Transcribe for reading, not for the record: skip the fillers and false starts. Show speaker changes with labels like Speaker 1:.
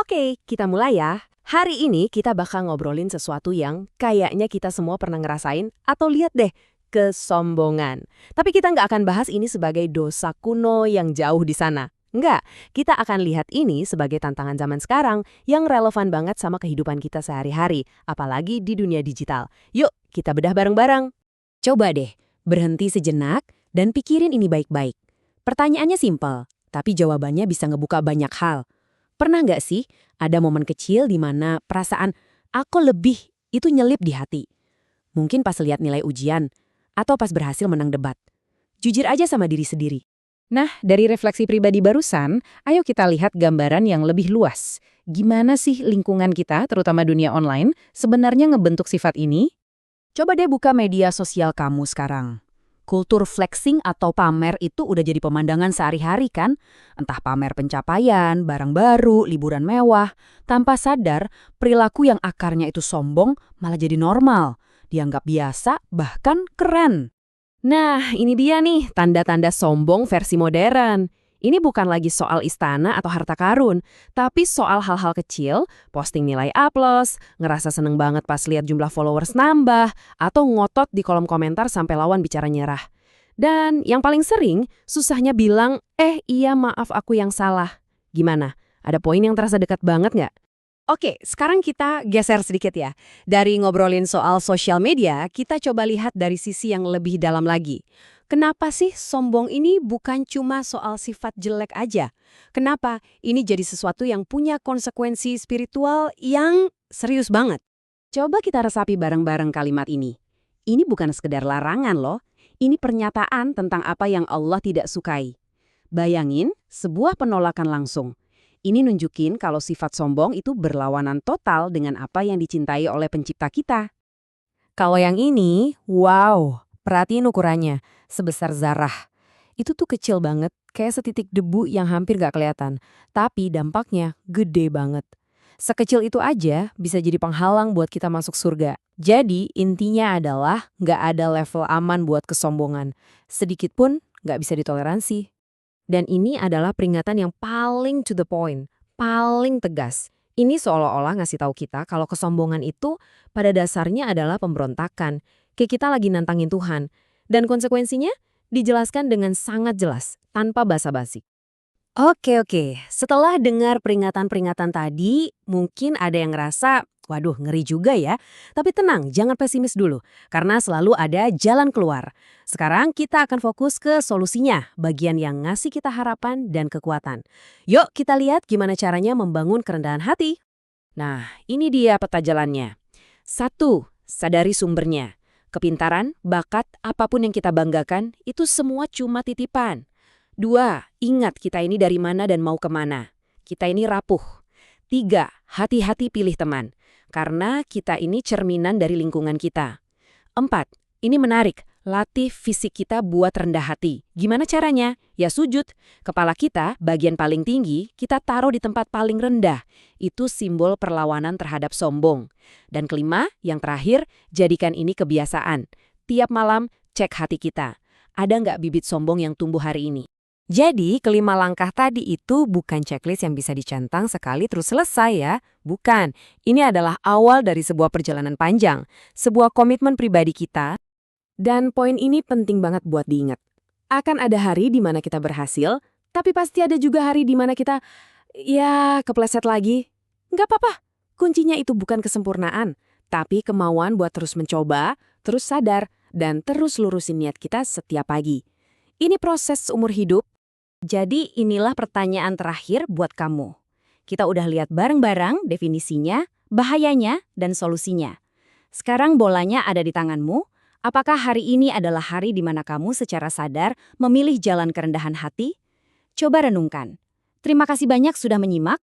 Speaker 1: Oke, kita mulai ya. Hari ini kita bakal ngobrolin sesuatu yang kayaknya kita semua pernah ngerasain atau lihat deh, kesombongan. Tapi kita nggak akan bahas ini sebagai dosa kuno yang jauh di sana. Nggak, kita akan lihat ini sebagai tantangan zaman sekarang yang relevan banget sama kehidupan kita sehari-hari, apalagi di dunia digital. Yuk, kita bedah bareng-bareng.
Speaker 2: Coba deh, berhenti sejenak dan pikirin ini baik-baik. Pertanyaannya simpel, tapi jawabannya bisa ngebuka banyak hal. Pernah nggak sih ada momen kecil di mana perasaan "aku lebih" itu nyelip di hati? Mungkin pas lihat nilai ujian, atau pas berhasil menang debat. Jujur aja sama diri sendiri.
Speaker 3: Nah, dari refleksi pribadi barusan, ayo kita lihat gambaran yang lebih luas. Gimana sih lingkungan kita, terutama dunia online, sebenarnya ngebentuk sifat ini?
Speaker 2: Coba deh buka media sosial kamu sekarang. Kultur flexing atau pamer itu udah jadi pemandangan sehari-hari kan? Entah pamer pencapaian, barang baru, liburan mewah. Tanpa sadar, perilaku yang akarnya itu sombong malah jadi normal. Dianggap biasa, bahkan keren.
Speaker 1: Nah, ini dia nih, tanda-tanda sombong versi modern. Ini bukan lagi soal istana atau harta karun, tapi soal hal-hal kecil, posting nilai A+, ngerasa seneng banget pas lihat jumlah followers nambah, atau ngotot di kolom komentar sampai lawan bicara nyerah. Dan yang paling sering, susahnya bilang, iya maaf aku yang salah. Gimana? Ada poin yang terasa dekat banget nggak? Oke, sekarang kita geser sedikit ya. Dari ngobrolin soal sosial media, kita coba lihat dari sisi yang lebih dalam lagi. Kenapa sih sombong ini bukan cuma soal sifat jelek aja? Kenapa ini jadi sesuatu yang punya konsekuensi spiritual yang serius banget? Coba kita resapi bareng-bareng kalimat ini. Ini bukan sekedar larangan loh. Ini pernyataan tentang apa yang Allah tidak sukai. Bayangin sebuah penolakan langsung. Ini nunjukin kalau sifat sombong itu berlawanan total dengan apa yang dicintai oleh pencipta kita. Kalau yang ini, wow, perhatiin ukurannya, sebesar zarah. Itu tuh kecil banget, kayak setitik debu yang hampir gak kelihatan. Tapi dampaknya gede banget. Sekecil itu aja bisa jadi penghalang buat kita masuk surga. Jadi intinya adalah gak ada level aman buat kesombongan. Sedikit pun gak bisa ditoleransi. Dan ini adalah peringatan yang paling to the point, paling tegas. Ini seolah-olah ngasih tahu kita kalau kesombongan itu pada dasarnya adalah pemberontakan. Kayak kita lagi nantangin Tuhan. Dan konsekuensinya dijelaskan dengan sangat jelas, tanpa basa-basi. Oke. Setelah dengar peringatan-peringatan tadi, mungkin ada yang ngerasa, waduh ngeri juga ya. Tapi tenang, jangan pesimis dulu. Karena selalu ada jalan keluar. Sekarang kita akan fokus ke solusinya, bagian yang ngasih kita harapan dan kekuatan. Yuk kita lihat gimana caranya membangun kerendahan hati. Nah, ini dia peta jalannya. 1. Sadari sumbernya. Kepintaran, bakat, apapun yang kita banggakan, itu semua cuma titipan. 2. Ingat kita ini dari mana dan mau kemana. Kita ini rapuh. 3. Hati-hati pilih teman. Karena kita ini cerminan dari lingkungan kita. 4. Ini menarik. Latih fisik kita buat rendah hati. Gimana caranya? Ya sujud. Kepala kita, bagian paling tinggi, kita taruh di tempat paling rendah. Itu simbol perlawanan terhadap sombong. Dan kelima, yang terakhir, jadikan ini kebiasaan. Tiap malam, cek hati kita. Ada nggak bibit sombong yang tumbuh hari ini? Jadi, kelima langkah tadi itu bukan checklist yang bisa dicentang sekali terus selesai ya. Bukan. Ini adalah awal dari sebuah perjalanan panjang. Sebuah komitmen pribadi kita. Dan poin ini penting banget buat diingat. Akan ada hari di mana kita berhasil, tapi pasti ada juga hari di mana kita, kepleset lagi. Nggak apa-apa. Kuncinya itu bukan kesempurnaan, tapi kemauan buat terus mencoba, terus sadar, dan terus lurusin niat kita setiap pagi. Ini proses seumur hidup. Jadi inilah pertanyaan terakhir buat kamu. Kita udah lihat bareng-bareng definisinya, bahayanya, dan solusinya. Sekarang bolanya ada di tanganmu. Apakah hari ini adalah hari di mana kamu secara sadar memilih jalan kerendahan hati? Coba renungkan. Terima kasih banyak sudah menyimak.